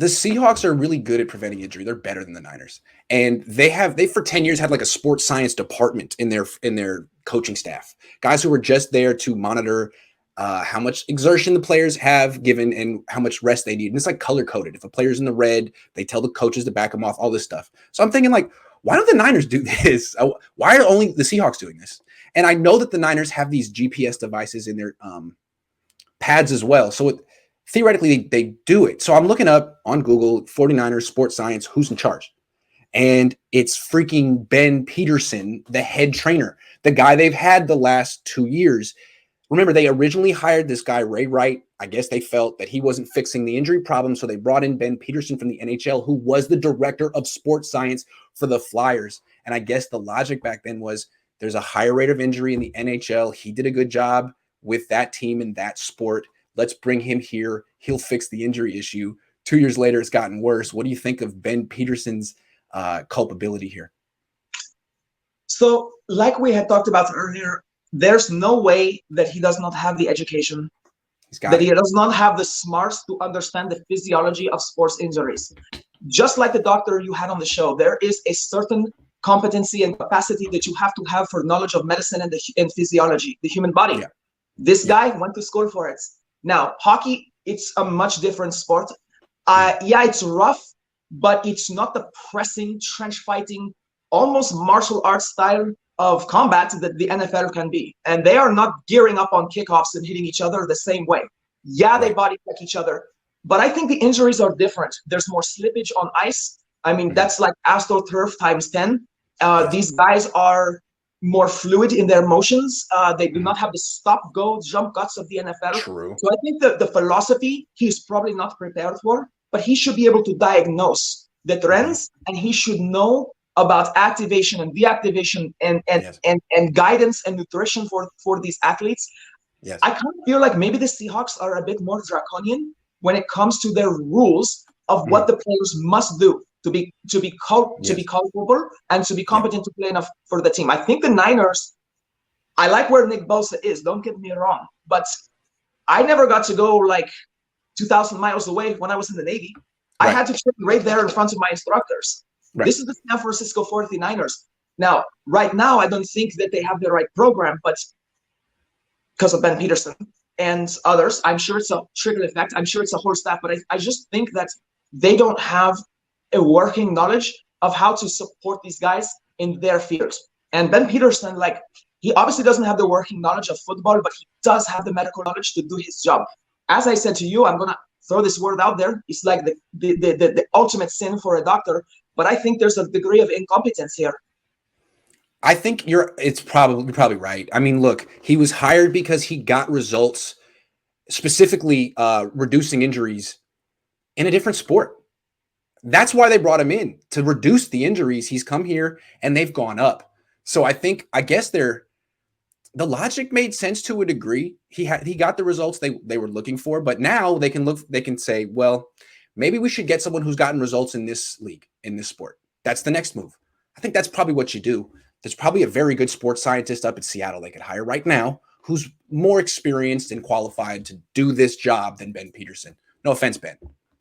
the Seahawks are really good at preventing injury. They're better than the Niners. And they for 10 years had like a sports science department in their coaching staff. Guys who were just there to monitor how much exertion the players have given and how much rest they need. And it's like color coded. If a player's in the red, they tell the coaches to back them off, all this stuff. So I'm thinking like, why don't the Niners do this? Why are only the Seahawks doing this? And I know that the Niners have these GPS devices in their pads as well. So theoretically, they do it. So I'm looking up on Google, 49ers sports science, who's in charge. And it's freaking Ben Peterson, the head trainer, the guy they've had the last 2 years. Remember, they originally hired this guy, Ray Wright. I guess they felt that he wasn't fixing the injury problem, so they brought in Ben Peterson from the NHL, who was the director of sports science for the Flyers. And I guess the logic back then was there's a higher rate of injury in the NHL. He did a good job with that team in that sport. Let's bring him here. He'll fix the injury issue. 2 years later, it's gotten worse. What do you think of Ben Peterson's culpability here? So, like we had talked about earlier, there's no way that he does not have the education, that he does not have the smarts to understand the physiology of sports injuries. Just like the doctor you had on the show, there is a certain competency and capacity that you have to have for knowledge of medicine and physiology, the human body. Yeah. This guy went to school for it. Now, hockey, it's a much different sport. Yeah, it's rough, but it's not the pressing, trench fighting, almost martial arts style of combat that the NFL can be. And they are not gearing up on kickoffs and hitting each other the same way. Yeah, they body check each other, but I think the injuries are different. There's more slippage on ice. I mean, that's like AstroTurf times 10. These guys are more fluid in their motions. They do not have the stop, go, jump guts of the NFL. True. So I think that the philosophy he's probably not prepared for, but he should be able to diagnose the trends, and he should know about activation and deactivation and guidance and nutrition for these athletes. Yes. I kind of feel like maybe the Seahawks are a bit more draconian when it comes to their rules of what the players must do to be culpable and to be competent to play enough for the team. I think the Niners, I like where Nick Bosa is, don't get me wrong, but I never got to go like 2,000 miles away when I was in the Navy. I had to train right there in front of my instructors. This is the San Francisco 49ers. Now, right now, I don't think that they have the right program, but because of Ben Peterson and others, I'm sure it's a trickle effect. I'm sure it's a whole staff, but I just think that they don't have a working knowledge of how to support these guys in their fields. And Ben Peterson, like, he obviously doesn't have the working knowledge of football, but he does have the medical knowledge to do his job. As I said to you, I'm going to throw this word out there. It's like the ultimate sin for a doctor, but I think there's a degree of incompetence here. I think you're probably right. I mean, look, he was hired because he got results, specifically reducing injuries in a different sport. That's why they brought him in, to reduce the injuries. He's come here and they've gone up. So I guess the logic made sense to a degree. He got the results they were looking for, but now they can say, well, maybe we should get someone who's gotten results in this league, in this sport. That's the next move. I think that's probably what you do. There's probably a very good sports scientist up in Seattle they could hire right now who's more experienced and qualified to do this job than Ben Peterson. No offense, Ben.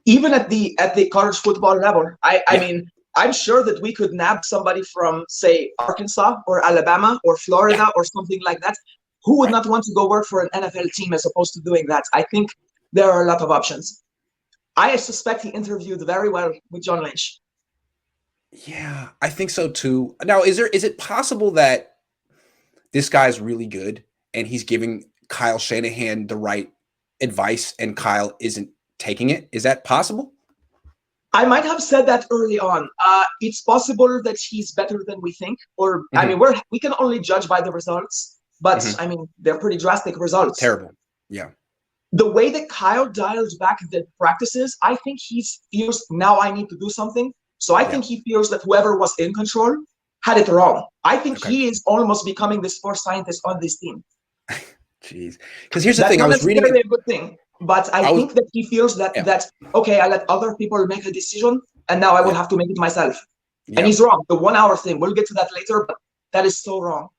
Even at the college football level, I mean, I'm sure that we could nab somebody from, say, Arkansas or Alabama or Florida or something like that. Who would not want to go work for an NFL team as opposed to doing that? I think there are a lot of options. I suspect he interviewed very well with John Lynch. Yeah, I think so too. Now, is it possible that this guy's really good and he's giving Kyle Shanahan the right advice and Kyle isn't taking it? Is that possible? I might have said that early on. It's possible that he's better than we think, or I mean, we can only judge by the results, but I mean, they're pretty drastic results. Terrible. Yeah. The way that Kyle dialed back the practices, I think he feels now I need to do something. So I think he feels that whoever was in control had it wrong. I think he is almost becoming the sports scientist on this team. Jeez. Because here's the thing. I was reading a good thing. But I think that he feels that, okay, I let other people make a decision, and now I will have to make it myself. And he's wrong. The 1 hour thing, we'll get to that later, but that is so wrong.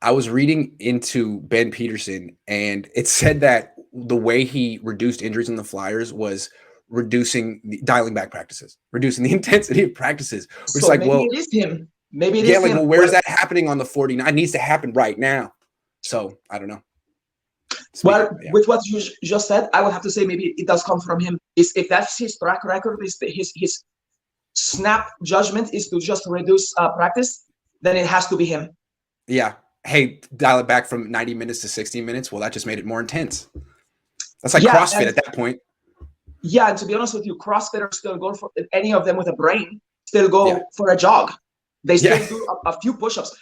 I was reading into Ben Peterson, and it said that the way he reduced injuries in the Flyers was dialing back practices, reducing the intensity of practices. We're just like, maybe well, it is him. Maybe it yeah, is like, him. well, where's that happening on the 49? It needs to happen right now. So I don't know. With what you just said, I would have to say maybe it does come from him. Is if that's his track record, is his snap judgment is to just reduce practice, then it has to be him. Yeah. Hey, dial it back from 90 minutes to 60 minutes. Well, that just made it more intense. That's like CrossFit at that point. Yeah, and to be honest with you, CrossFitters still go for any of them with a brain still go for a jog. They still do a few push-ups.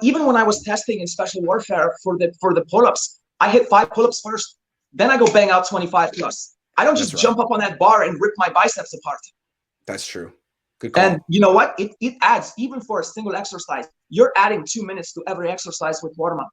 Even when I was testing in special warfare for the pull-ups, I hit 5 pull-ups first, then I go bang out 25 plus. I don't just jump up on that bar and rip my biceps apart. That's true. Good call. And you know what? It adds, even for a single exercise, you're adding 2 minutes to every exercise with warm-up.